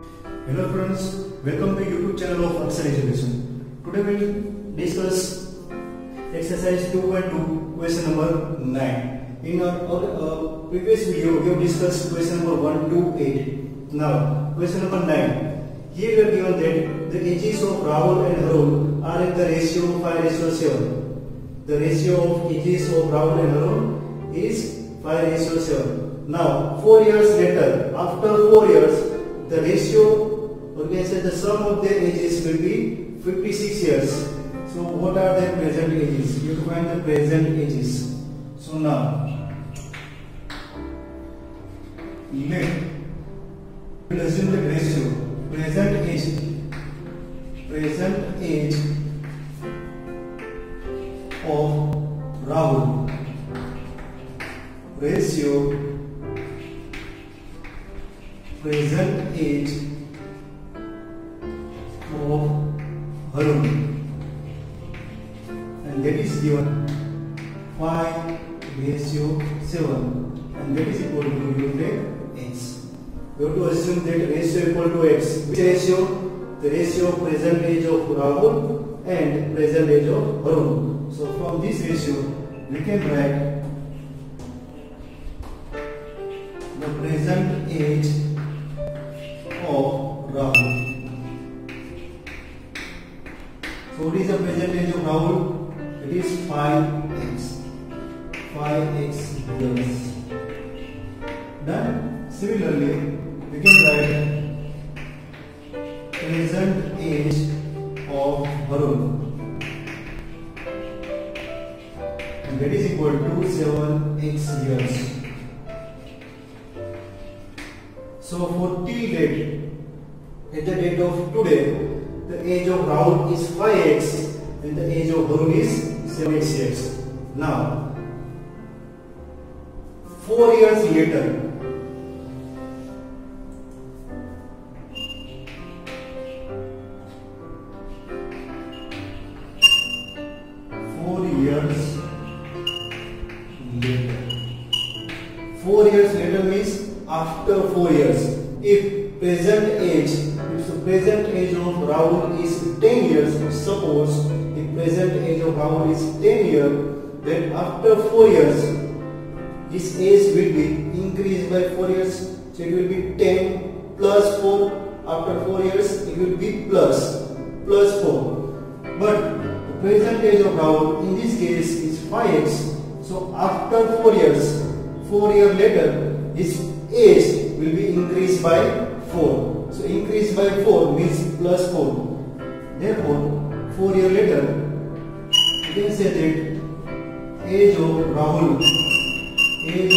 Hello friends, welcome to YouTube channel of Aksar Education. Today we will discuss exercise 2.2 question number 9. In our previous video we have discussed question number 1 to 8. Now question number 9. Here we are given that the ages of Rahul and Harun are in the ratio 5:7. The ratio of ages of Rahul and Harun is 5:7. Now 4 years later, after 4 years, the ratio, or we can say the sum of their ages will be 56 years. So what are their present ages? You have to find the present ages. So now let us assume the ratio present age of Rahul ratio present age of Harun, and that is given 5:7, and that is equal to you take x. We have to assume that ratio equal to x. Which ratio? The ratio of present age of Rahul and present age of Harun. So from this ratio we can write the present age of Rahul. So what is the present age of Rahul? It is 5x years. Done. Similarly, we can write present age of Harun, and that is equal to 7x years. So for till date, at the date of today, the age of Rahul is 5x and the age of Harun is 7x years. Now 4 years later, Four years later means after 4 years. If the present age of Rahul is 10 years, suppose the present age of Rahul is 10 years, then after 4 years his age will be increased by 4 years. So it will be 10 plus 4. After 4 years it will be plus 4. But the present age of Rahul in this case is 5x. So after 4 years, 4 years later, his age will be increased by 4. So increased by 4 means plus 4. Therefore, 4 years later, you can say that age of Rahul will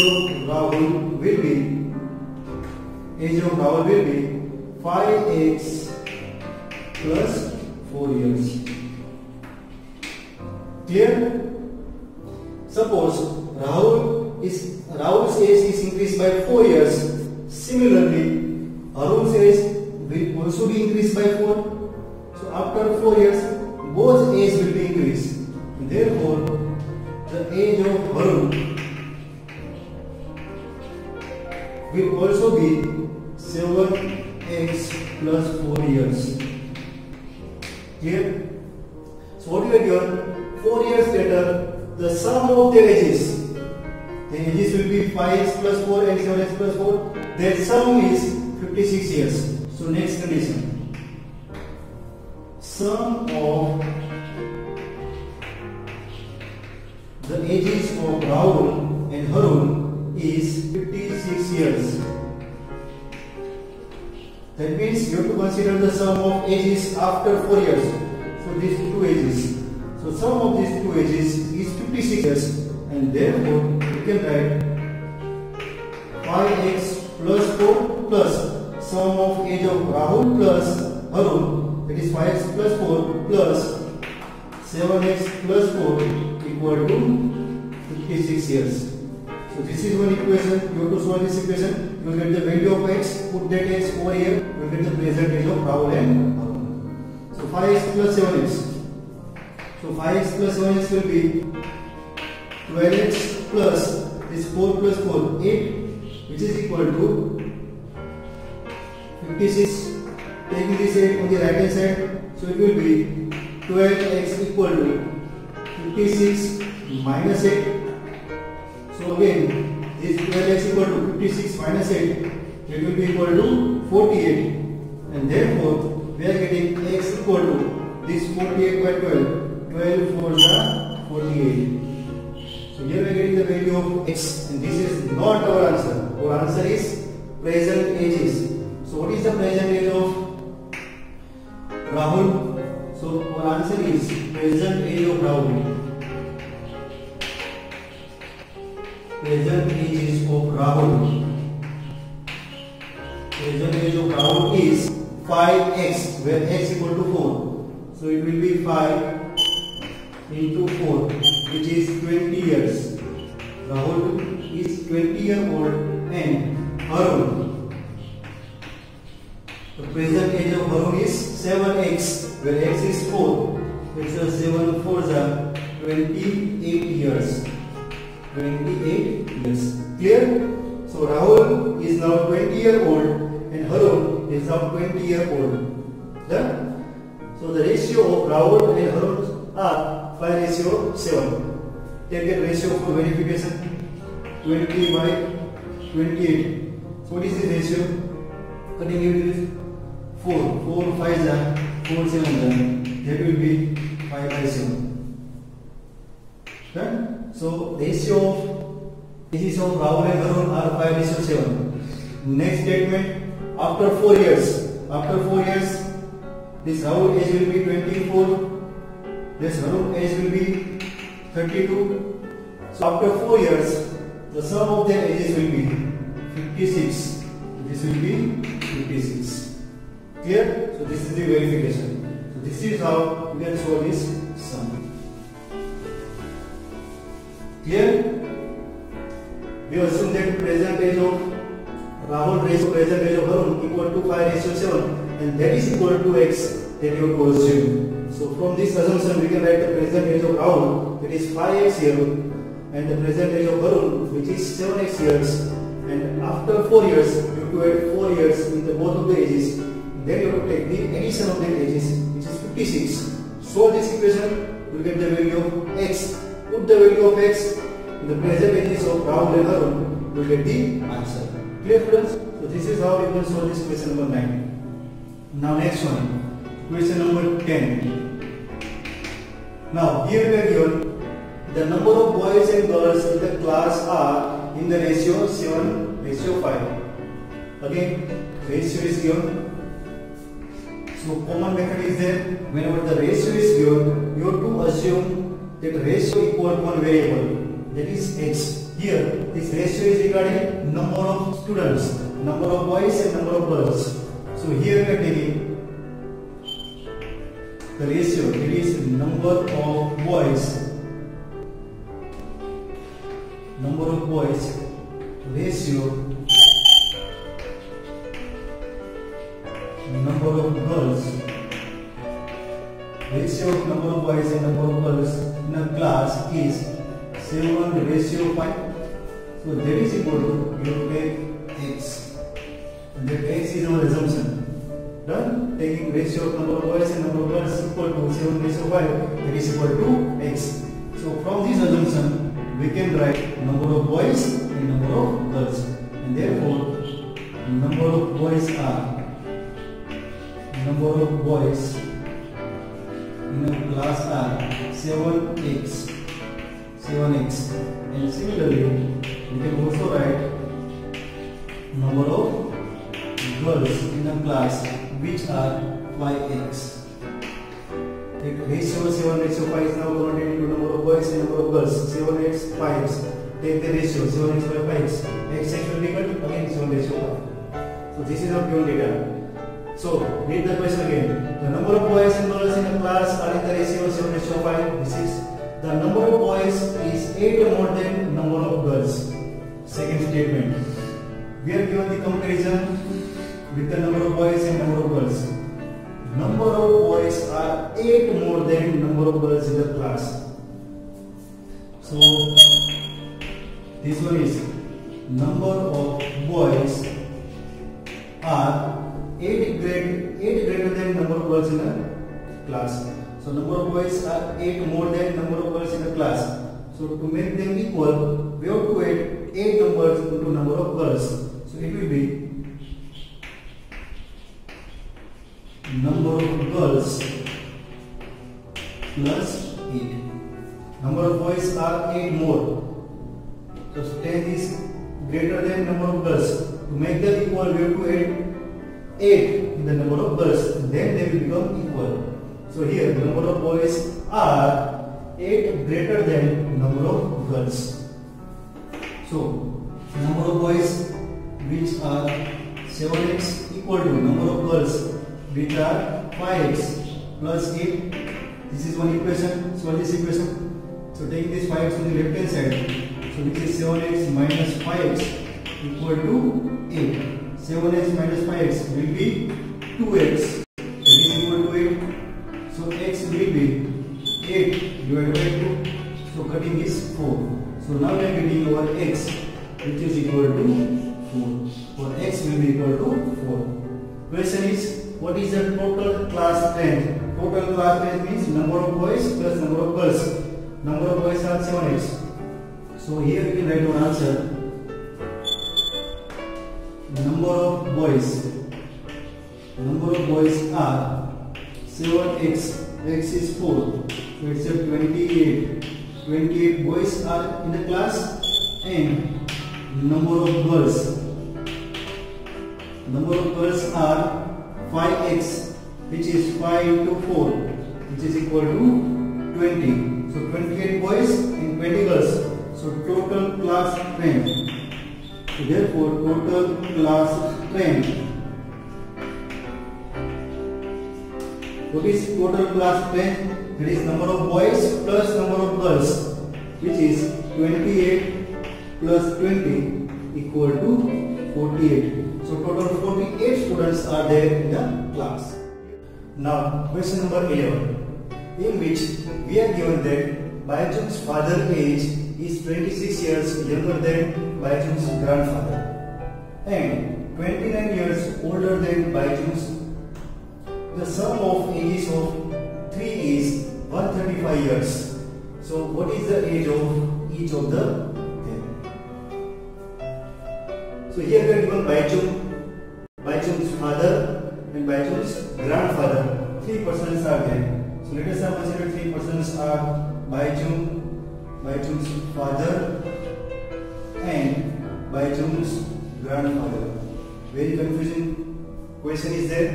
be 5x plus 4 years. Clear? Suppose Rahul's age is increased by 4 years. Similarly, Harun's age will also be increased by 4. So after 4 years, both age will be increased. Therefore, the age of Harun will also be 7x plus 4 years. Clear? So what we are given? 4 years later, the sum of their ages. The ages will be 5x plus 4 and 7x plus 4. Their sum is 56 years. So next condition. Sum of the ages of Rahul and Harun is 56 years. That means you have to consider the sum of ages after 4 years. So these two ages. So sum of these two ages is 56 years, and therefore we can write 5x plus 4 plus sum of age of Rahul plus Harun, that is 5x plus 4 plus 7x plus 4 equal to 56 years. So this is one equation. You have to solve this equation. You will get the value of x, put that x over here, you will get the present age of Rahul and Harun. So 5x plus 7x. So 5x plus 7x will be 12x plus this 4 plus 4, 8, which is equal to 56 taking this 8 on the right hand side, so it will be 12x equal to 56 minus 8. So again, this 12x equal to 56 minus 8, it will be equal to 48, and therefore we are getting x equal to this 48 by 12. 12 4 is 48. So here we are getting the value of x, and this is not our answer. Our answer is present ages. So what is the present age of Rahul? So our answer is present age of Rahul. Present age of Rahul. Present age of Rahul is 5x, where x equal to 4. So it will be 5 into 4, which is 20 years. Rahul is 20 years old, and Harun, the present age of Harun is 7x, where x is 4. It's a 7 4s are 28 years. 28 years. Clear? So Rahul is now 20 years old, and Harun is now 20 years old. Done? So the ratio of Rahul and Harun are 5:7. Take that ratio for verification. 20 by 28. So what is the ratio? Cutting it is 4. 4 5s are 4 7s. That will be 5/7. Done? So ratio of Rahul and Harun are 5:7. Next statement. After 4 years, this Rahul age will be 24. This Harun age will be 32. So after 4 years, the sum of their ages will be 56. This will be 56. Clear? So this is the verification. So this is how we can solve this sum. Clear? We assume that present age of Rahul ratio present age of Harun equal to 5:7, and that is equal to x that you have to assume. So from this assumption we can write the present age of Rahul, that is 5x here, and the present age of Harun, which is 7x years, and after 4 years you have to add 4 years in the both of the ages. Then you have to take the addition of their ages, which is 56. Solve this equation, you will get the value of x. Put the value of x in the present ages of Rahul and Harun, you will get the answer. Clear, students? So this is how you can solve this question number 9. Now next one, question number 10. Now here we are given the number of boys and girls in the class are in the ratio 7:5. Again, ratio is given. So common method is there. Whenever the ratio is given, you have to assume that ratio equal to one variable, that is x. Here, this ratio is regarding number of students, number of boys and number of girls. So here we are taking the ratio, it is number of boys, ratio number of girls, ratio of number of boys and number of girls in a class is 7:5. So that is equal to, you take x, and that x is our assumption. Done? Taking ratio of number of boys and number of girls equal to 7:5, that is equal to x. So from this assumption we can write number of boys and number of girls, and therefore number of boys in a class are 7x, and similarly we can also write number of girls in a class which are 5x. Take ratio 7:5 is now converted into number of boys and number of girls. 7x 5x. Take the ratio 7x by 5x. X will be equal to again 7:5. So this is our given data. So read the question again. The number of boys and girls in a class are in the ratio 7:5. This is the number of boys is 8 more than number of girls. Second statement. We are given the comparison with the number of boys and number of girls. Number of boys are 8 more than number of girls in the class. So this one is number of boys are 8 greater than number of girls in a class. So number of boys are 8 more than number of girls in a class. So to make them equal, we have to add 8 numbers into number of girls. So it will be number of girls plus 8. Number of boys are 8 more. So 10 is greater than number of girls. To make them equal, we have to add 8 in the number of girls. Then they will become equal. So here the number of boys are 8 greater than number of girls. So number of boys which are 7x equal to number of girls which are 5x plus 8. This is one equation. Solve this equation. So taking this 5x on the left hand side. So which is 7x minus 5x equal to 8. 7x minus 5x will be 2x. That is equal to 8. So x will be 8 divided by 2. So cutting is 4. So now we are getting our x which is equal to 4. Or x will be equal to 4. Question is, what is the total class strength? Total class strength means number of boys plus number of girls. Number of boys are 7x. So here we can write one answer. Number of boys are 7x. X is 4. So it's a 28. 28 boys are in the class, and number of girls are 5x, which is 5 into 4, which is equal to 20. So 28 boys and 20 girls. So total class strength. So therefore total class strength. What is total class strength? That is number of boys plus number of girls, which is 28 plus 20 equal to 48. So total 48 students are there in the class. Now question number 11, in which we are given that Baijun's father age is 26 years younger than Baijun's grandfather and 29 years older than Baijun's. The sum of ages of 3 is 135 years. So what is the age of each of them? So here we are given Baijun's father and Baijun's grandfather. 3 persons are there. So let us now consider 3 persons are Baijun's father and Baijun's grandfather. Very confusing question is there.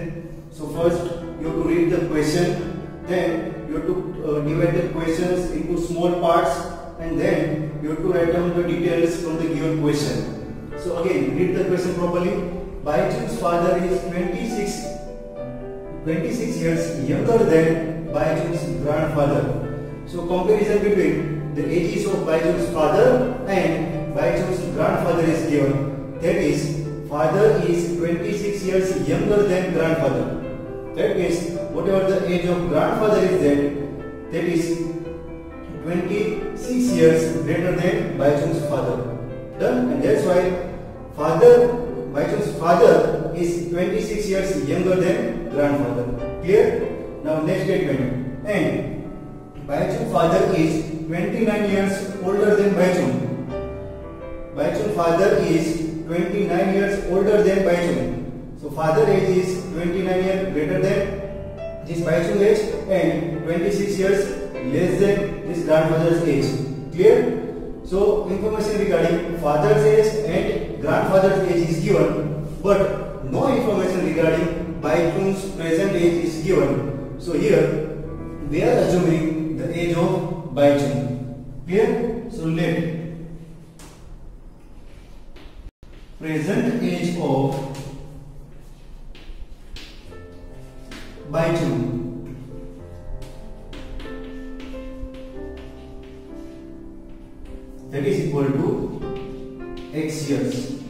So first you have to read the question, then you have to divide the questions into small parts, and then you have to write down the details from the given question. So again, read the question properly. Baijun's father is 26 years younger than Baijun's grandfather. So comparison between the ages of Baijun's father and Baijun's grandfather is given. That is, father is 26 years younger than grandfather. That means whatever the age of grandfather is there, that is 26 years greater than Baijun's father. Done? And that's why Baijun's father is 26 years younger than grandfather. Clear? Now next statement. And Baijun's father is 29 years older than Baijun. Baijun's father is 29 years older than Baijun. So father age is 29 years greater than this Baijun age and 26 years less than this grandfather's age. Clear? So information regarding father's age and grandfather's age is given, but no information regarding Baijun's present age is given. So here we are assuming the age of Baijun. Clear? So let present age of Baijun that is equal to x years.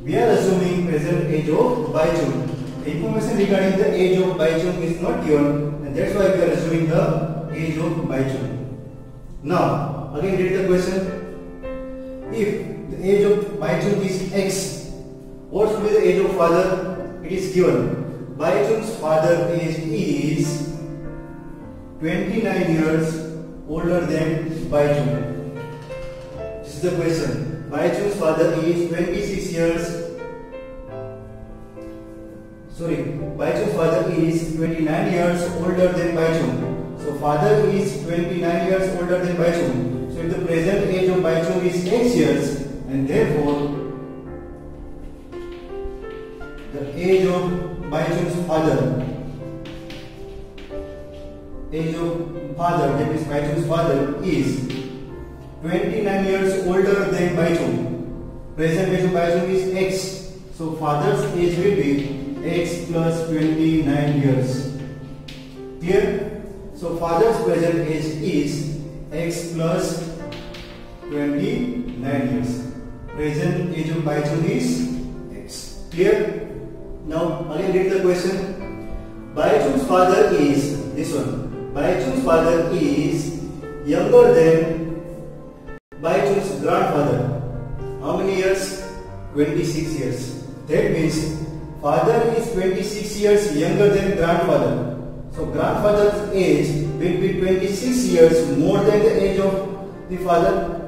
We are assuming present age of Baijun. The information regarding the age of Baijun is not given, and that's why we are assuming the age of Baijun. Now again read the question. If the age of Baijun is x, what should be the age of father? it is given. Baichung's father age is 29 years older than Baichung. This is the question. Baichung's father is 26 years. Baichung's father is 29 years older than Baichung. So father is 29 years older than Baichung. So if the present age of Baichung is X years, and therefore the age of Baichung's father, that is Baichung's father, is 29 years older than Baichung. Present age of Baichung is X. So father's age will be X plus 29 years. Clear? So father's present age is X plus 29 years. Present age of Baichung is X. Clear? Now again read the question. Baichung's father is this one. Baichung's father is younger than Baichung's grandfather. How many years? 26 years. That means father is 26 years younger than grandfather. So grandfather's age will be 26 years more than the age of the father.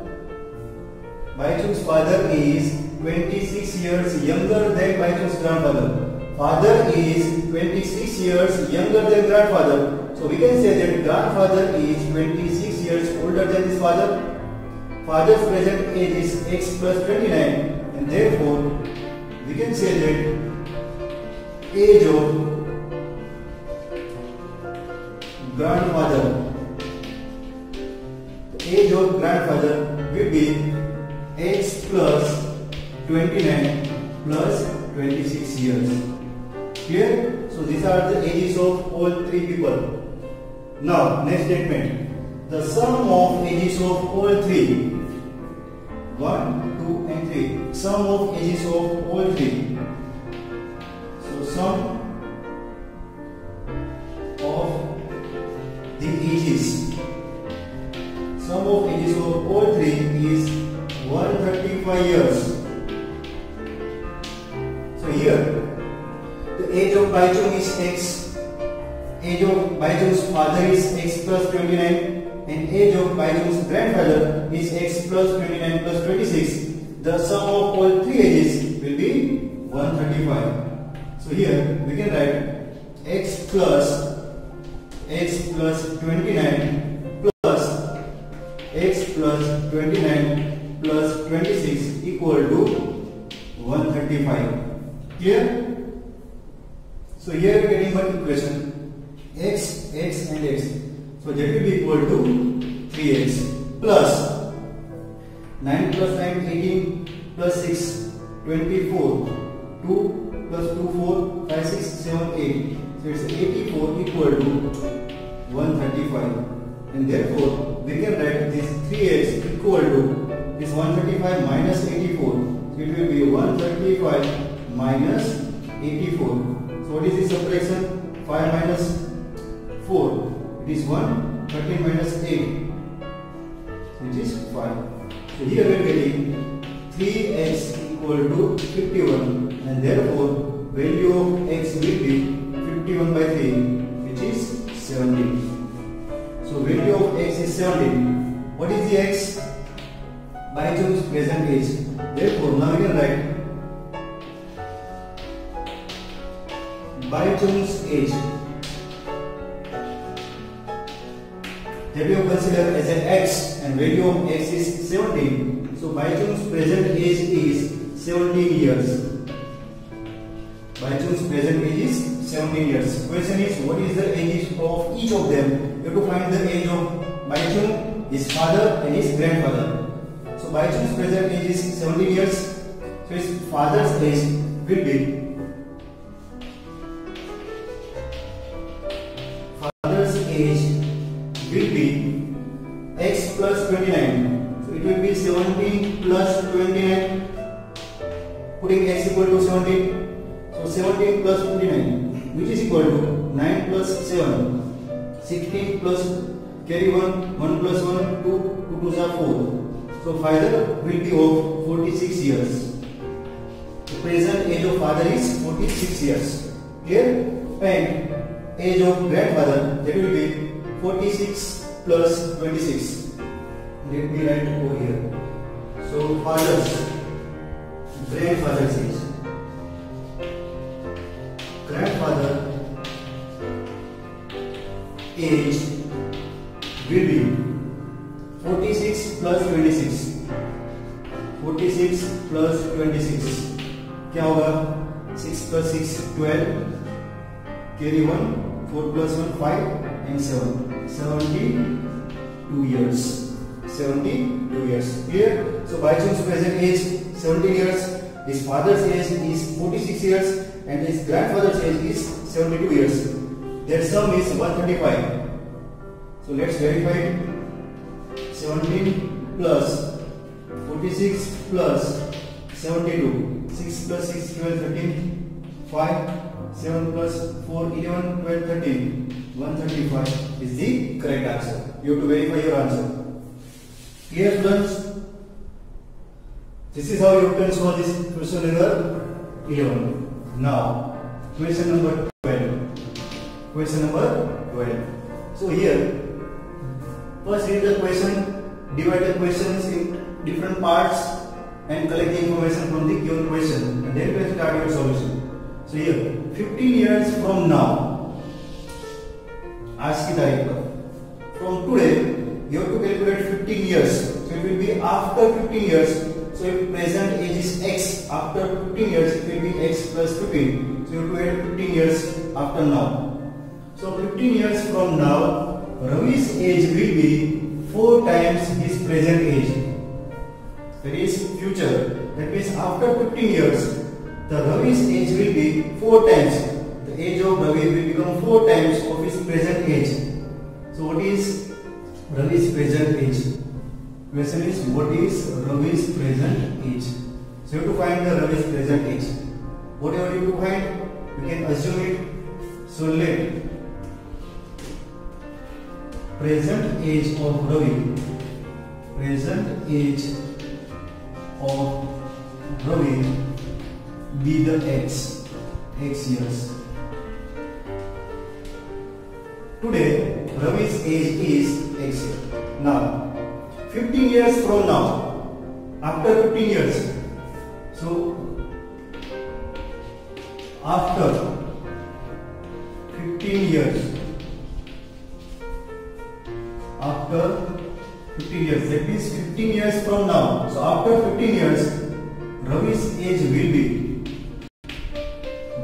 Baichung's father is 26 years younger than Baichung's grandfather. Father is 26 years younger than grandfather. So we can say that grandfather is 26 years older than his father. Father's present age is X plus 29, and therefore we can say that age of grandfather will be X plus 29 plus 26 years. Clear? So these are the ages of all three people. Now next statement. The sum of ages of all three, 1, 2 and 3. Sum of ages of all three. So sum of the ages. Sum of ages of all three is 135 years. So here the age of Baichung is X. Age of Baichung's father is X plus 29, and age of Baichung's grandfather is X plus 29 plus 26. The sum of all three ages will be 135. So here we can write X plus 29 plus X plus 29 plus 26 equal to 135. Clear? So here we are getting one equation. X, X and X. So that will be equal to 3x plus 9 plus 9, 18 plus 6, 24, 2 plus 2, 4, 5, 6, 7, 8. So it's 84 equal to 135. And therefore we can write this 3x equal to this 135 minus 84. So it will be 135 minus 84. So what is this subtraction? 5 minus 4, it is 1, 13 minus 8, which is 5. So here we are getting 3x equal to 51, and therefore value of x will be 51 by 3, which is 17. So value of x is 17. What is the x? Baichung's present age. Therefore now we can write Baichung's age. That we have considered as an x, and value of x is 17. So Baichung's present age is 17 years. Baichung's present age is 17 years. Question is, what is the age of each of them? You have to find the age of Baichung, his father and his grandfather. So Baichung's present age is 17 years. So his father's age will be x plus 29. So it will be 17 plus 29. Putting x equal to 17. So 17 plus 29, which is equal to 9 plus 7. 16 plus carry 1, 1 plus 1, 2, 2 2s are 4. So father will be of 46 years. present age of father is 46 years. Clear? And age of grandfather, that will be 46 plus 26. Let me write over here. So father's, grandfather's age. Grandfather age will be 46 plus 26. 46 plus 26 क्या होगा? 6 plus 6 12, carry 1, 4 plus 1 5 and 7, 72 years. 72 years. Clear? So Baichung's present age 17 years, his father's age is 46 years and his grandfather's age is 72 years. Their sum is 135. So let's verify. 17 plus 46 plus 72. 6 plus 6 12 13. 5 7 plus 4 11 12 13. 135 is the correct answer. You have to verify your answer. Clear, students? This is how you can solve this question number 11. Now, question number 12. Question number 12. So here, first read the question, divide the questions in different parts and collect the information from the given question, and then you can start your solution. So here, 15 years from now, आज की तारीख पर, from today, you have to calculate 15 years. So it will be after 15 years. So if present age is x, after 15 years it will be x plus 15. So you have to add 15 years after now. So 15 years from now, Ravi's age will be 4 times his present age. That is future. That means after 15 years, the Ravi's age will be 4 times. The age of Ravi will become 4 times of his present age. So what is Ravi's present age? Question is, what is Ravi's present age? So you have to find the Ravi's present age. Whatever you find, you can assume it. So let present age of Ravi, present age of Ravi be the x years. Today, Ravi's age is x years. Now, 15 years from now, after 15 years, so after 15 years, after 15 years, that means 15 years from now. So after 15 years, Ravi's age will be,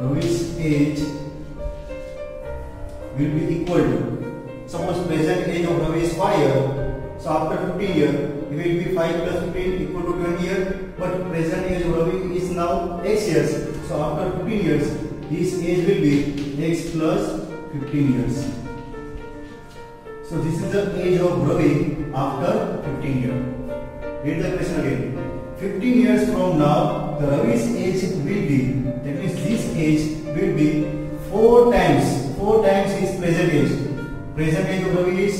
Ravi's age will be equal to, suppose present age of Ravi is 5 years. So after 15 years, it will be 5 plus 15 equal to 20 years. But present age of Ravi is now x years. So after 15 years, his age will be x plus 15 years. So this is the age of Ravi after 15 years. Read the question again. 15 years from now, the Ravi's age will be, that means this age will be 4 times his present age. Present age of Ravi is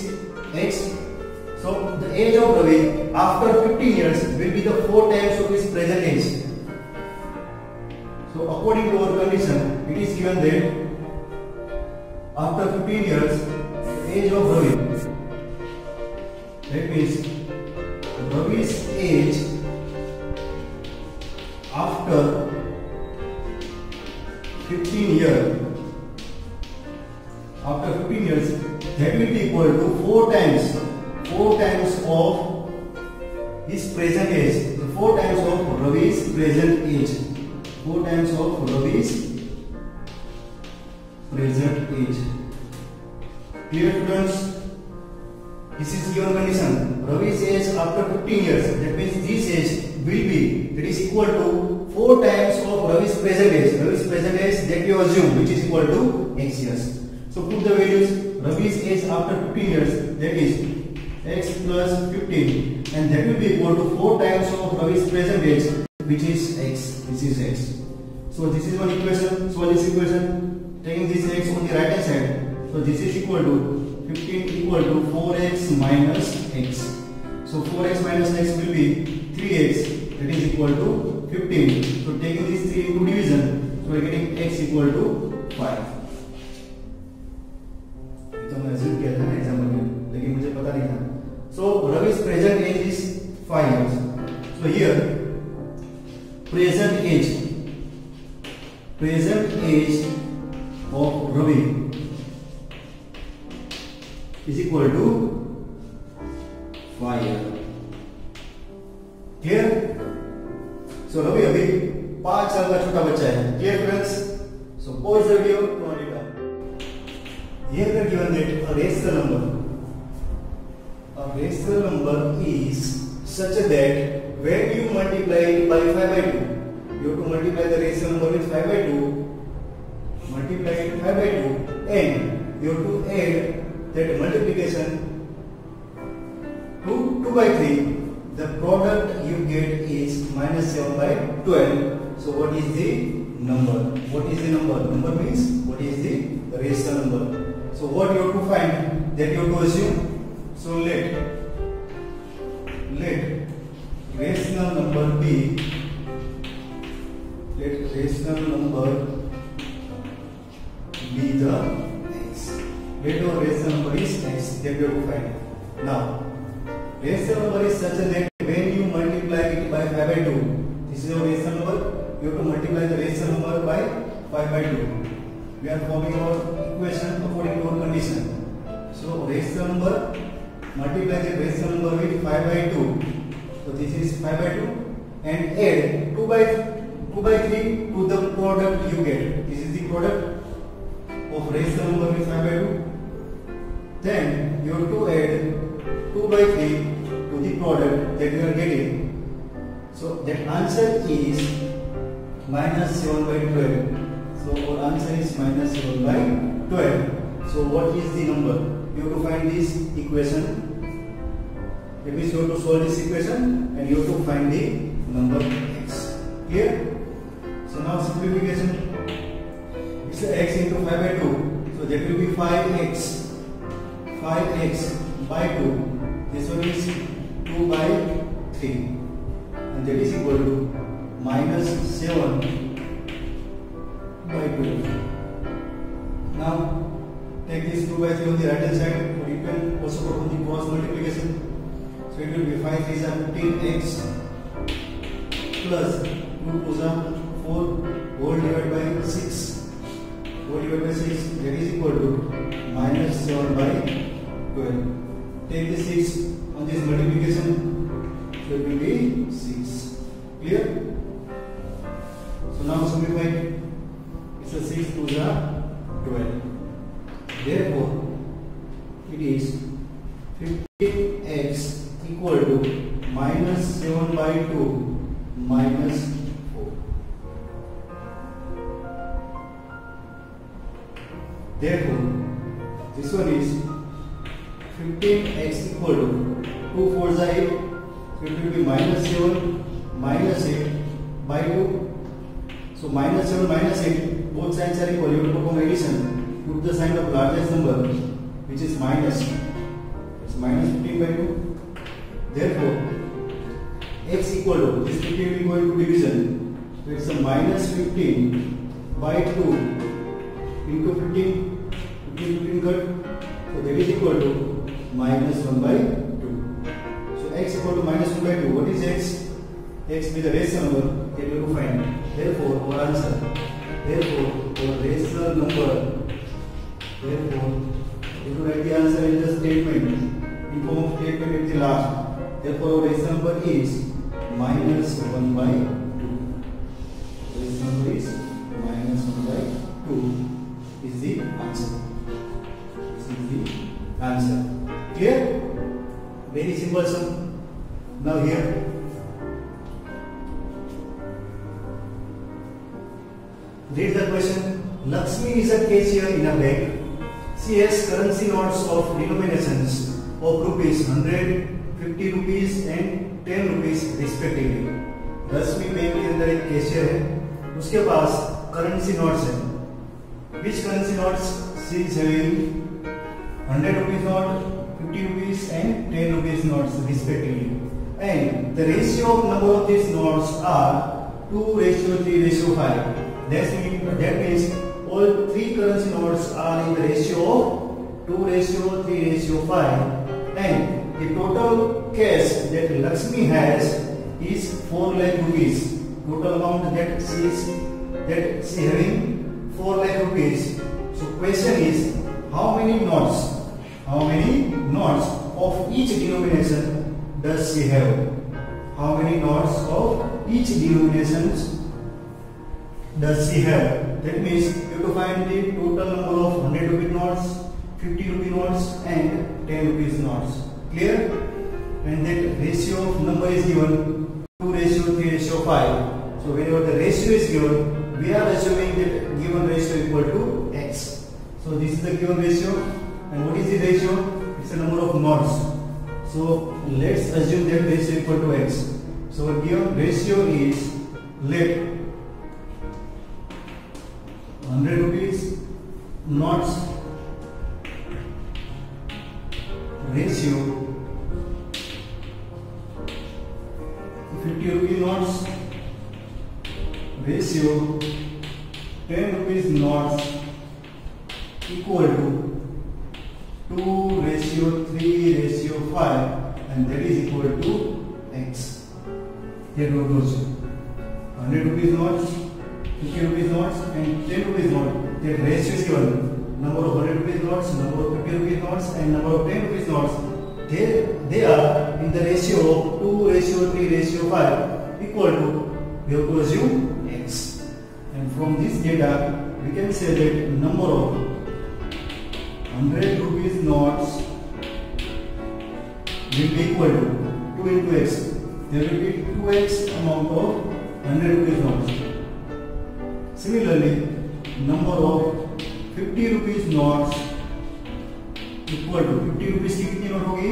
x. So the age of Ravi after 15 years will be the 4 times of his present age. So according to our condition, it is given that after 15 years, the age of Ravi, that means Ravi's age after 15 years, after 15 years, that will be equal to 4 times of his present age. So 4 times of Ravi's present age. 4 times of Ravi's present age. Clear, students? This is given condition. Ravi's age after 15 years. That means this age will be, that is equal to 4 times of Ravi's present age. Ravi's present age that you assume, which is equal to x years. So put the values. Ravi's age after 15 years, that is x plus 15, and that will be equal to 4 times of Ravi's present age, which is x. This is x. So this is one equation. So this equation, taking this x on the right hand side. So this is equal to 15 equal to 4x minus x. So 4x minus x will be 3x. That is equal to 15. So taking these 3 into division, so we are getting x equal to 5. तो मैं assume किया था ना example में, लेकिन मुझे पता नहीं था. So Ravi's present age is 5 years. So here present age of Ravi is equal to 5 years. Clear? So Ravi अभी 5 साल का छोटा बच्चा है. Clear friends? So pause the video to note it down. Here we are given that a rational number is such that when you multiply it by 5 by 2, you have to multiply the rational number with 5 by 2, multiply it 5 by 2, and you have to add that multiplication to 2 by 3. The product you get is minus 7 by 12. So what is the number? What is the number? Number means what is the rational number? So what you have to find, that you have to assume. So let rational number be, let rational number be the x. Let our rational number is x, that you have to find. Now rational number is such that when you multiply it by 5 by 2, this is your rational number, you have to multiply the rational number by 5 by 2. We are forming our equation according to our condition. So rational number, multiply the rational number with 5 by 2. So this is 5 by 2, and add 2 by 3 to the product you get. This is the product of rational number with 5 by 2. Then you have to add 2 by 3 to the product that you are getting. So that answer is minus 7 by 12. So our answer is minus 7 by 12. So what is the number? You have to find this equation. That means you have to solve this equation and you have to find the number x. Clear? So now simplification. It's x into 5 by 2. So that will be 5x. 5x by 2. This one is 2 by 3. And that is equal to minus 7 by 12. Now take this 2 by 3 on the right hand side, but you can also perform the cross multiplication. So it will be 5 is 15x plus 2 is 4 whole divided by 6. Whole divided by 6, that is equal to minus 7 by 12. Take the 6 on this multiplication, so it will be 6. Clear? So now simplify. It's a 6 to the 12. Therefore, it is 15x equal to minus 7 by 2 minus 4. Therefore, this one is 15x equal to 2 4s are 8. So it will be minus 7 minus 8 by 2. So minus 7 minus 8, both sides are equal. You have to perform addition. Put the sign of largest number, which is minus. It's minus 15 by 2. Therefore, x equal to, this 15 will go into division. So it's a minus 15 by 2 into 15. 15 cut. So that is equal to minus 1 by 2. So x equal to minus 1 by 2. What is x? X be the rational number that we have to find. Therefore, our answer. Therefore, our rational number. Therefore, you have to write the answer in the statement. In form of statement at the last. Therefore, our rational number is minus 1 by 2. Rational number is minus 1 by 2 is the answer. This is the answer. Clear? Very simple sum. Now here. Read the question. Lakshmi is a cashier in a bank. She has currency notes of denominations of rupees 100, 50 rupees and 10 rupees respectively. Lakshmi bank के अंदर एक cashier है, उसके पास currency notes है. Which currency notes she is having? 100 rupees note, 50 rupees and 10 rupees notes respectively. And the ratio of number of these notes are 2:3:5. That means all three currency notes are in the ratio of 2:3:5, and the total cash that Lakshmi has is 4 lakh rupees. Total amount that she having 4 lakh rupees. So question is, how many notes of each denomination does she have? How many notes of each denominations does she have? That means you have to find the total number of 100 rupee notes, 50 rupee notes and 10 rupees notes. Clear? And that ratio of number is given 2:3:5. So whenever the ratio is given, we are assuming that given ratio equal to x. So this is the given ratio, and what is the ratio? It's the number of notes. So let's assume that ratio equal to x. So given ratio is, let 100 rupees notes ratio, 50 rupee notes ratio, 10 rupees notes equal to 2:3:5, and that is equal to x. Here goes 100 rupees notes, 50 rupees notes and 10 rupees notes. That ratio is given. Number of 100 rupees notes, number of 50 rupees notes and number of 10 rupees notes. They are in the ratio of 2:3:5 equal to, we have to assume x. And from this data we can say that number of 100 rupees notes will be equal to 2 into x. There will be 2x amount of 100 rupees notes. Similarly, number of 50 rupees notes equal to 50 rupees की कितनी note होगी?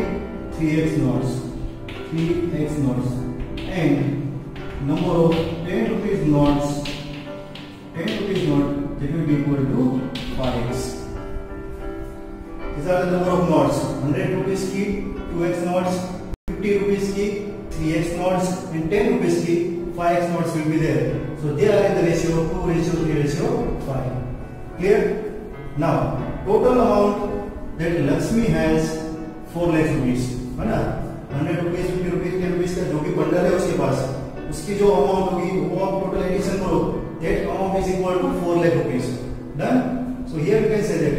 3x notes and number of 10 rupees notes that will be equal to 5x. These are the number of notes. 100 rupees की 2x notes, 50 rupees की 3x notes and 10 rupees की 5x notes will be there. So they are in the ratio of 2:3:5. Clear? Now total amount that Lakshmi has 4 lakh rupees, है ना? 100 rupees, 50 rupees, 10 rupees का जो भी bundle है उसके पास, उसकी जो अमाउंट होगी वो आप टोटल एडिशन करो. That amount is equal to 4 lakh rupees. Done? So here we can say that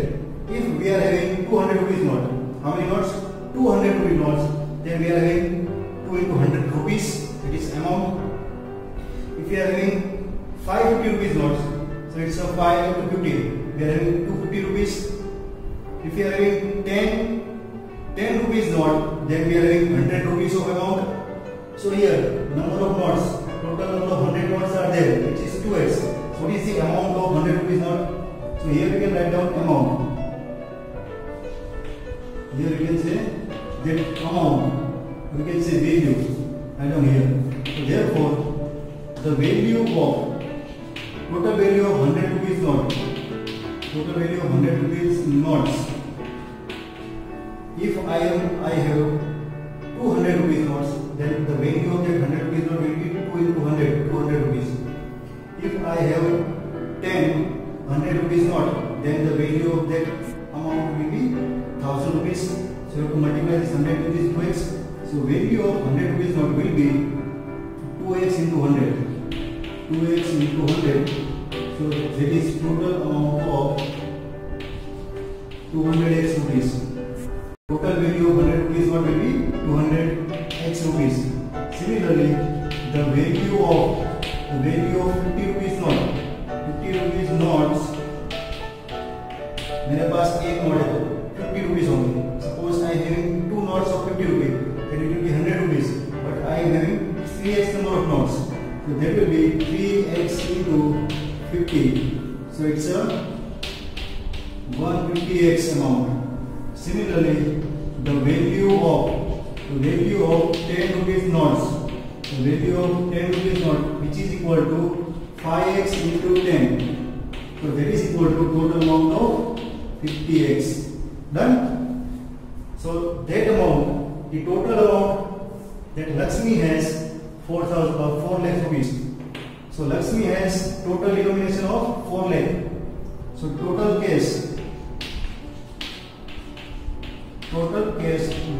if we are having 200 rupees note, how many notes? 200 rupee notes. Then we are having 2 into 100 rupees. That is amount. If we are having 550 rupees notes, so it's a 5 into 50. We are having 250 rupees. If we are having 10 rupees note, then we are having 100 rupees of amount. So here number of notes, total number of 100 notes are there, which is 2x. So what is the amount of 100 rupees note? So here we can write down amount. Here we can say that amount. We can say value. Write down here. So therefore, the value of total value of 100 rupees note. Total value of 100 rupees notes. If I have 200 rupees notes, then the value of that 100 rupees note will be 2 into 100, 200 rupees. If I have 100 rupees note, then the value of that amount will be 1000 rupees. So you have to multiply this 100 with this 2x. So value of 100 rupees note will be 2x into 100. 2x into 100. So that is total amount of 200x rupees. Total value of 100 rupees note will be 200x rupees. Similarly, the value of 50 rupees note. 50 rupees notes. मेरे पास एक note है तो 50 rupees होंगे. Suppose I am having 2 notes of 50 rupees, then it will be 100 rupees. But I am having 3x number of notes, so that will be 3x into 50. So it's a 150x amount. Similarly, the value of 10 rupees notes, which is equal to 5x into 10. So that is equal to total amount of 50x. Done? So that amount, the total amount that Lakshmi has 4 lakh rupees. So Lakshmi has total denomination of 4 lakh. So total cash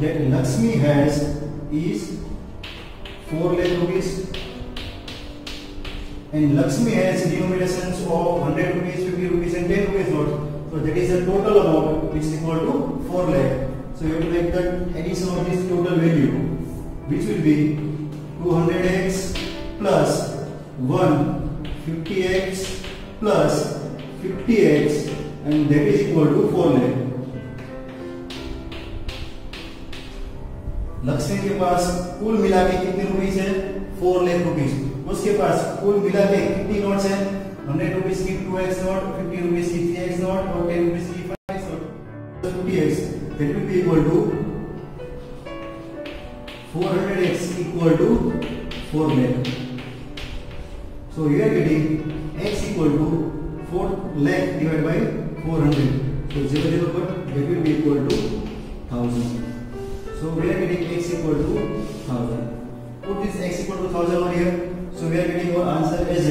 that Lakshmi has is 4 lakh rupees, and Lakshmi has denominations of 100 rupees, 50 rupees and 10 rupees notes. So that is the total amount which is equal to 4 lakh. So you have to make the addition of this total value, which will be 200x plus 150x plus 50x, and that is equal to 4 lakh. Lakshmi के पास कुल मिला के कितने rupees है? 4 lakh rupees. उसके पास कुल मिला के कितनी नोट्स है? 100 रुपीस की 2x नोट, 50 रुपीस की 3x नोट और 10 रुपीस की 5x note. 50x that will be equal to 400x equal to 4 lakh. So you are getting x equal to 4 lakh divided by 400. So 0 but that will be equal to 1000. So we are getting x equal to 1000. Put this x equal to 1000 over here. So we are getting our answer as a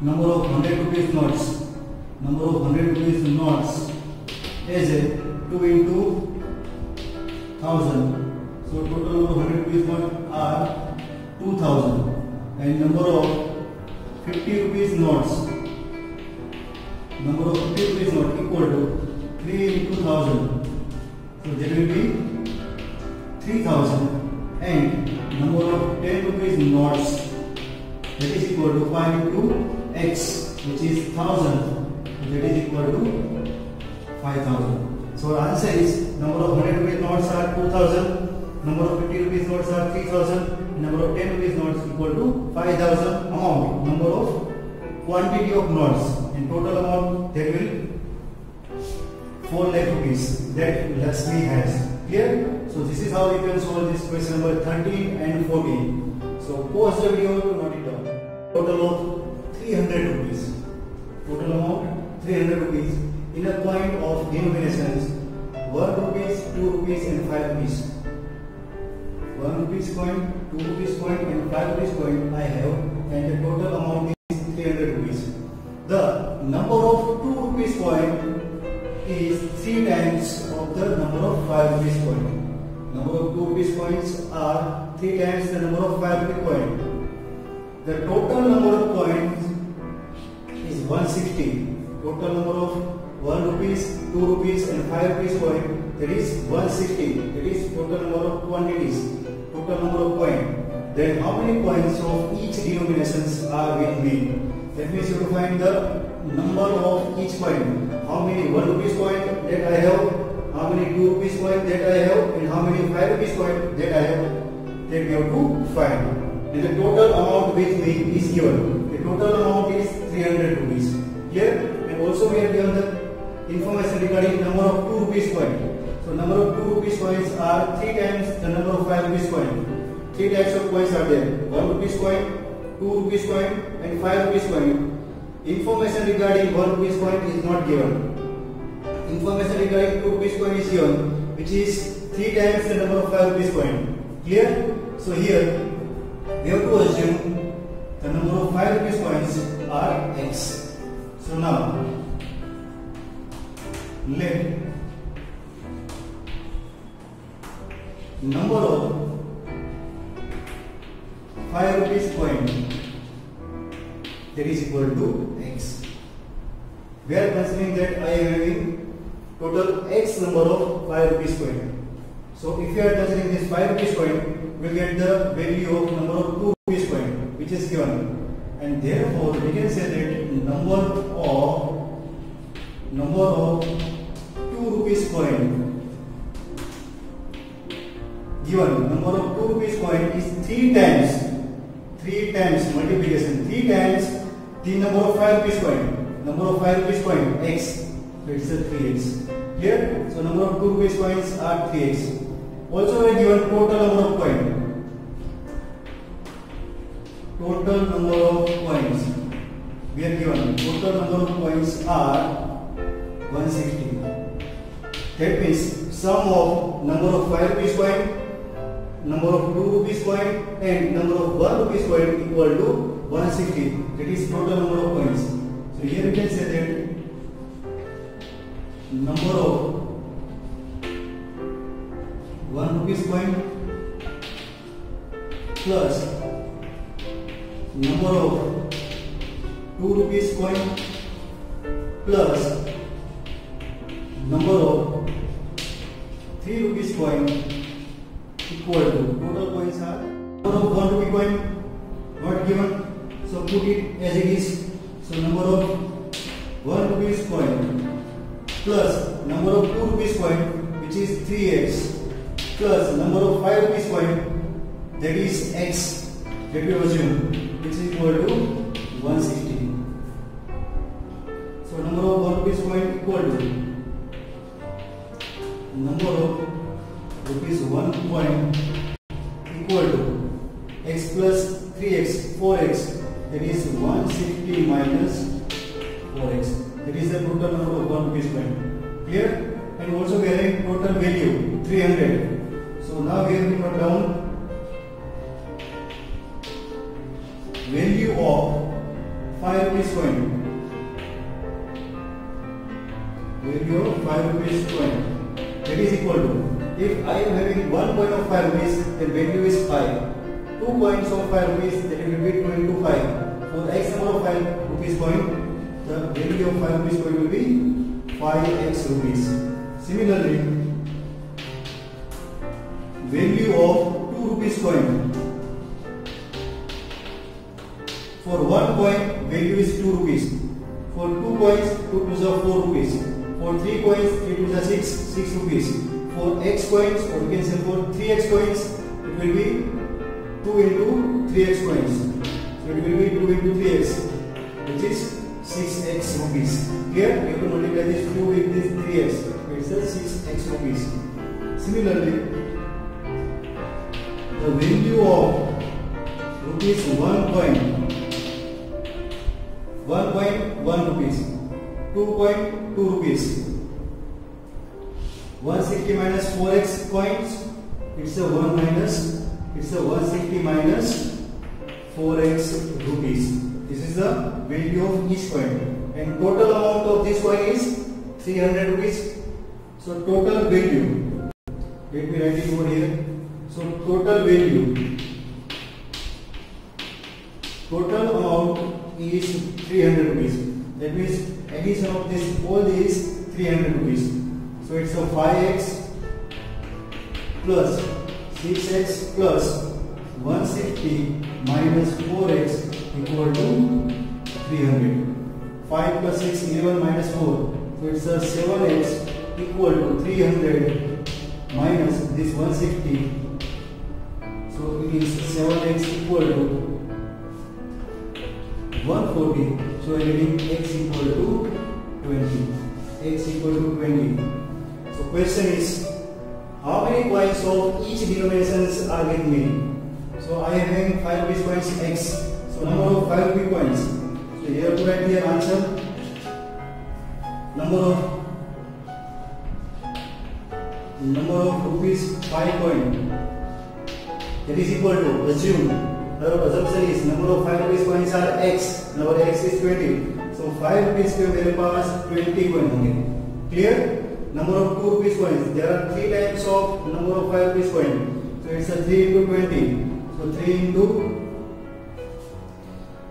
number of 100 rupees notes. Number of 100 rupees notes as a 2 into 1000. So total number of 100 rupees notes are 2000, and number of 50 rupees notes. Number of 50 rupees notes equal to 3 into 1000. So that will be 3000, and number of 10 rupees notes, that is equal to 5 into x, which is 1000, that is equal to 5000. So our answer is number of 100 rupees notes are 2000, number of 50 rupees notes are 3000, number of 10 rupees notes equal to 5000 amount, number of quantity of notes, and total amount that will 4 lakh rupees that Lakshmi has. Clear? So this is how you can solve this question number 13 and 14. So pause the video to note it down. Total of 300 rupees. Total amount 300 rupees in a coin of denominations 1 rupees, 2 rupees and 5 rupees. 1 rupees coin, 2 rupees coin and 5 rupees coin I have, and the total amount is 300 rupees. The number of 2 rupees coin is 3 times of the number of 5 rupees coin. Number of 2 rupees coins are 3 times the number of 5 rupees coin. The total number of coins is 160. Total number of 1 rupees, 2 rupees and 5 rupees coin, that is 160. That is total number of quantities. Total number of coin. Then how many coins of each denominations are with me? That means you have to find the number of each coin. How many 1 rupees coin that I have, how many 2 rupees coin that I have, and how many 5 rupees coin that I have, that we have to find. And the total amount with me is given. The total amount is 300 rupees. Clear? And also we have given the information regarding number of 2 rupees coin. So number of 2 rupees coins are 3 times the number of 5 rupees coin. 3 types of coins are there: 1 rupees coin, 2 rupees coin and 5 rupees coin. Information regarding 1 rupees coin is not given. Information regarding 2 rupees coin is given, which is 3 times the number of 5 rupees coin. Clear? So here we have to assume the number of 5 rupees coins are x. So now let number of 5 rupees coin, that is equal to x. We are considering that I am having total x number of 5 rupees coin. So if you are considering this 5 rupees coin, we will get the value of number of 2 rupees coin, which is given, and therefore we can say that number of 2 rupees coin given, number of 2 rupees coin is 3 times multiplication, 3 times the number of 5 rupees coin. Number of 5 rupees coin x, so it's a 3x. Clear? So number of 2 rupees coins are 3x. Also we are given total number of coin. Total number of coins, we are given total number of coins are 160. That means sum of number of 5 rupees coin, number of 2 rupees coin and number of 1 rupees coin equal to 160. That is total number of coins. So here we can say that number of 1 rupees coin plus number of 2 rupees coin plus number of 3 rupees coin equal to total coins are number of 1 rupee coin not given, so put it as it is. So number of 1 rupees coin plus number of 2 rupees coin which is 3x plus number of 5 rupees coin that is x that we assume which is equal to 160. So number of 1 rupees coin equal to number of rupees 1 coin equal to x plus 3x 4x, that is 160 minus 4x, that is the total number of 1 rupees coin. Clear? And also we are having total value 300. So now we have to note down value of 5 rupees coin. Value of 5 rupees coin, that is equal to, if I am having 1 coin of 5 rupees, the value is 5. 2 coins of 5 rupees, that will be 2 into 5. For the x number of 5 rupees coin, the value of 5 rupees coin will be 5x rupees. Similarly, value of 2 rupees coin. For 1 coin, value is 2 rupees. For 2 coins, 2 to the 4 rupees. For 3 coins, 3 to the 6 rupees. For x coins, or we can say for 3x coins, it will be 2 into 3x coins. So it will be 2 into 3x, which is 6x rupees. Here, you have to multiply this 2 with this 3x. It's a 6x rupees. Similarly, the value of rupees 1 coin. 1 coin, 1 rupees. 2 coin, 2 rupees. 160 minus 4x coins, it's a 1 minus, it's a 160 minus 4x rupees. This is the value of each coin. And total amount of this coin is 300 rupees. So total value, let me write it over here. So total value, total amount is 300 rupees. That means addition of this all these 300 rupees. So it's a 5x plus 6x plus 160 minus 4x equal to 300. 5 plus 6, 11 minus 4. So it's a 7x equal to 300 minus this 160. So it is 7x equal to 140. So I am getting x equal to 20. X equal to 20. So question is, how many coins of each denominations are with me? So I am having 5 rupees coins x. So number of 5 rupee coins. So here to write the answer. Number of rupees 5 coin. That is equal to, assume, our assumption is number of 5 rupees coins are x. Number x is 20. So 5 rupees के मेरे पास 20 coin होंगे. Clear? Number of 2 rupees coins. There are 3 types of number of 5 rupees coin. So it's a 3 into 20. So 3 into.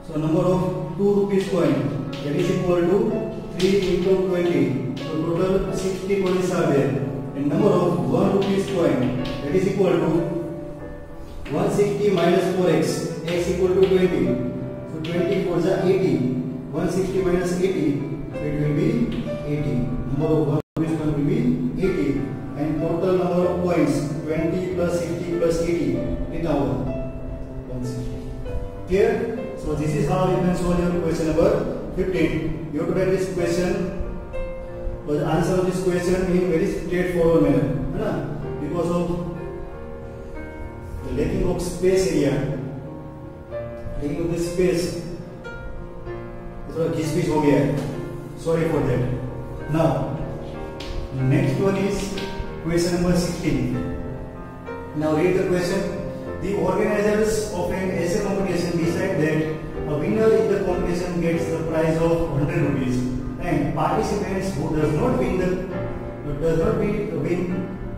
So number of 2 rupees coin, that is equal to 3 into 20. So total 60 coins are there. And number of 1 rupees coin, that is equal to 160 minus 4x. X equal to 20. So 20 for the 80. 160 minus 80. So it will be 80. Number of 1 rupees coin will be 80. And total number of coins 20 plus 60 plus 80 in our 160. Clear? So this is how you can solve your question number 15. You have to write this question, but the answer of this question in very straightforward manner. Because of the lacking of space area, lacking of this space, थोड़ा घिस-पिस हो गया है. Sorry for that. Now, next one is question number 16. Now read the question. The organizers of an essay competition decide that a winner in the competition gets the prize of 100 rupees, and participants who does not win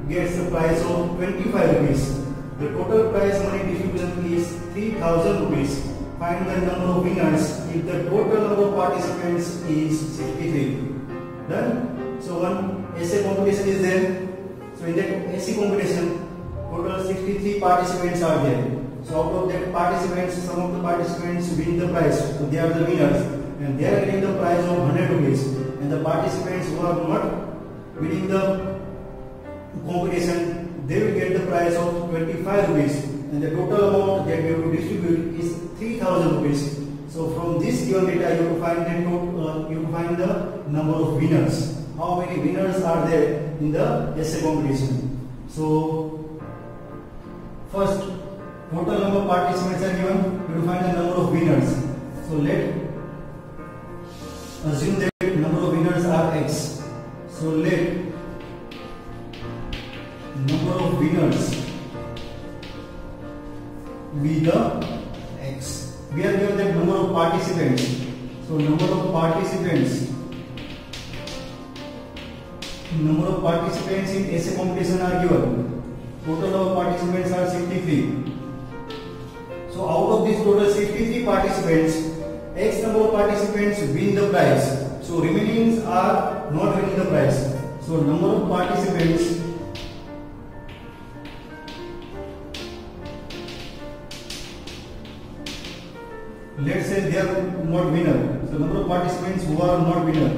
gets the prize of 25 rupees. The total prize money distribution is 3000 rupees. Find the number of winners if the total number of participants is 63. Done? So one essay competition is there. So in that essay competition, total 63 participants are there. So out of that participants, some of the participants win the prize. So they are the winners, and they are getting the prize of 100 rupees. And the participants who are not winning the competition, they will get the prize of 25 rupees. And the total amount that we have to distribute is 3000 rupees. So from this given data, you have to find the number of winners. How many winners are there in the essay competition? So first, total number of participants are given. You have to find the number of winners. So let assume that number of winners are x. So let number of winners be the x. We are given that number of participants. So number of participants in essay competition are given. Total number of participants are 63. So out of this total 63 participants, x number of participants win the prize. So remaining are not winning the prize. So number of participants let's say they are not winner. So number of participants who are not winner.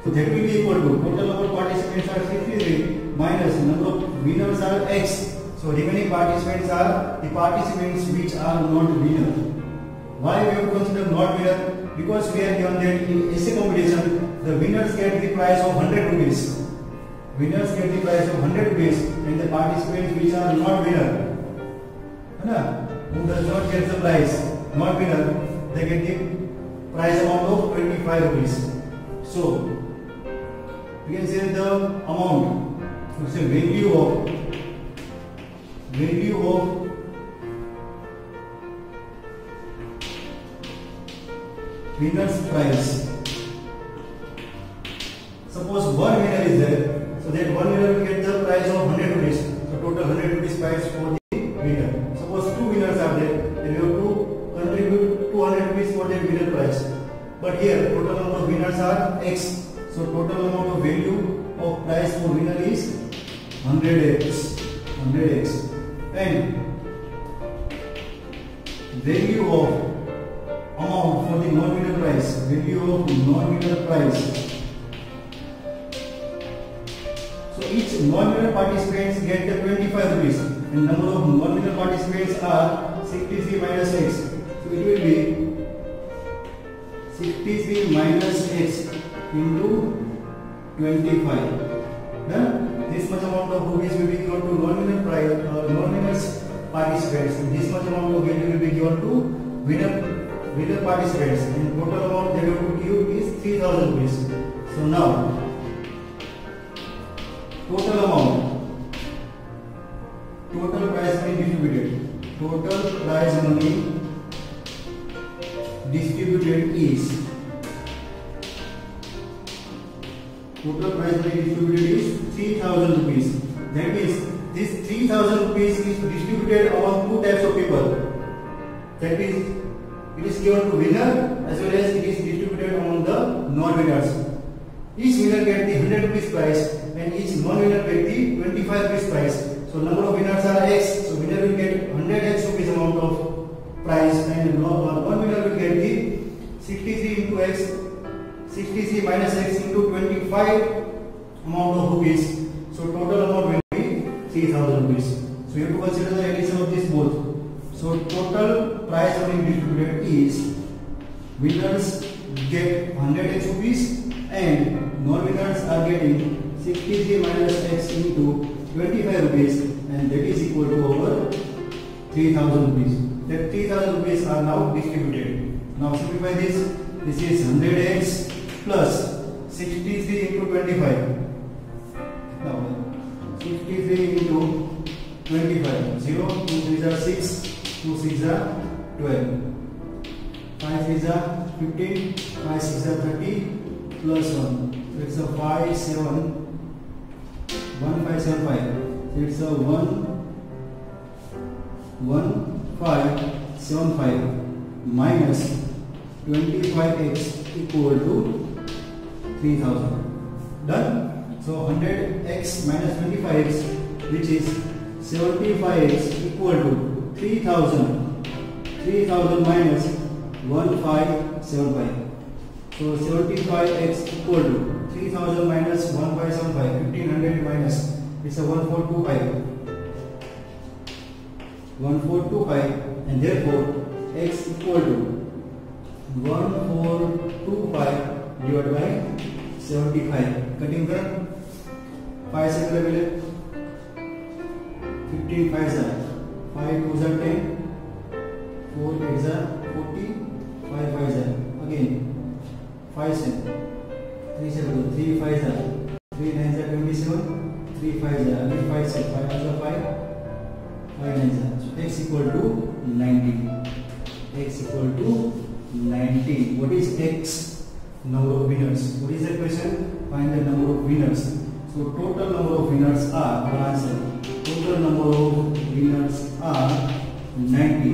So that will be equal to total number of participants are 63 minus number of winners are x. So remaining participants are the participants which are not winner. Why we have to consider not winner? Because we are given that in essay competition the winners get the prize of 100 rupees. Winners get the prize of 100 rupees, and the participants which are not winner, who does not get the prize, not winner, they get the prize amount of 25 rupees. So we can say the amount, so say value of winner's prize. Suppose one winner is there. So that one winner will get the prize of 100 rupees. So total 100 rupees prize for the winner. Suppose two winners are there, then you have to contribute 200 rupees for that winner prize. But here total number of winners are x. So total amount of value of prize for winner is 100x. And value of amount for the non-winner prize. Value of non-winner prize. So each non-winner participants get the 25 rupees, and number of non-winner participants are 63 minus x. So it will be 63 minus x into 25. Then this much amount of rupees will be given to non-winners participants. And this much amount of value will be given to winner participants. And total amount they have to give is 3000 rupees. So now total amount, total prize money distributed. Total prize money distributed is, total prize money distributed is 3000 rupees. That means this 3000 rupees is distributed among two types of people. That means it is given to winner as well as it is distributed among the non-winners. Each winner get the 100 rupees prize and each non-winner get the 25 rupees prize. So number of winners are x. So winner will get 100x rupees amount of prize, and non-winner will get the 63 into x, 63 minus x into 25 amount of rupees. So total amount will be 3000 rupees. So you have to consider the addition of this both. So total prize money distributed is winners get 100x rupees and non-winners are getting 63 minus x into 25 rupees, and that is equal to over 3000 rupees. That 3000 rupees are now distributed. Now simplify this. This is 100x plus 63 into 25. Now 63 into 25. 0, 2 3s are 6, 2 6s are 12. 5 3s are 15, 5 6s are 30 plus 1. So it's a 5 7 1575. So it's a 1575 minus 25x equal to 3000. Done. So 100x minus 25x, which is 75x equal to 3000. 3000 minus 1575. So 75x equal to 3000 minus 1575. 1500 minus, it's a 1425. 1425, and therefore x equal to 1425 divided by 75. Cutting the 5 second level. 15 5s are 5 2s are 10, 4 8s are 40, 5 5s are again 5 7, 3 7 3 5s are 3 9s are 27, 3 5s are again 5 7, 5 is a 5, 5 9s are. So x equal to 90. X equal to 90. What is x? Number of winners. What is the question? Find the number of winners. So total number of winners are, answer, total number of winners are 90.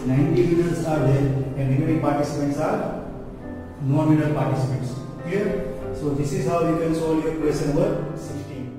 90 winners are there, and remaining participants are non-winner participants. Clear? So this is how you can solve your question number 16.